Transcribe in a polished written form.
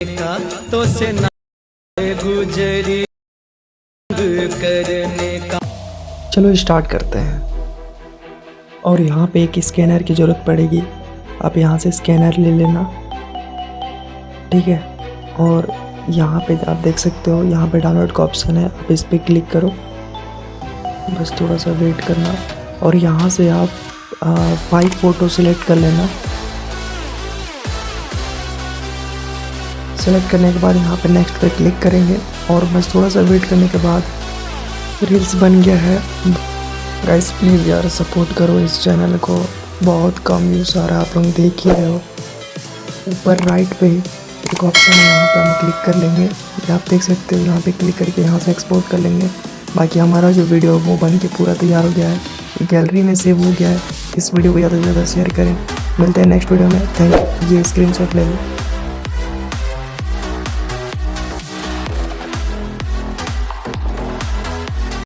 का तो से ना गुजरी करने का। चलो स्टार्ट करते हैं। और यहाँ पे एक स्कैनर की ज़रूरत पड़ेगी। आप यहाँ से स्कैनर ले लेना, ठीक है। और यहाँ पे आप देख सकते हो, यहाँ पे डाउनलोड का ऑप्शन है, आप इस पर क्लिक करो। बस थोड़ा सा वेट करना और यहाँ से आप 5 फ़ोटो सिलेक्ट कर लेना। सेलेक्ट करने के बाद यहाँ पे नेक्स्ट पे क्लिक करेंगे और बस थोड़ा सा वेट करने के बाद रील्स बन गया है। गाइस प्लीज़ यार सपोर्ट करो इस चैनल को, बहुत कम व्यूज़ आ रहा है, आप लोग देख ही रहे हो। ऊपर राइट पे एक ऑप्शन है, यहाँ पे हम क्लिक कर लेंगे। ये आप देख सकते हो, यहाँ पे क्लिक करके यहाँ से एक्सपोर्ट कर लेंगे। बाकी हमारा जो वीडियो वो बन के पूरा तैयार हो गया है, गैलरी में सेव हो गया है। इस वीडियो को ज़्यादा से ज़्यादा शेयर करें। मिलते हैं नेक्स्ट वीडियो में। Thank you. ये स्क्रीनशॉट ले लो।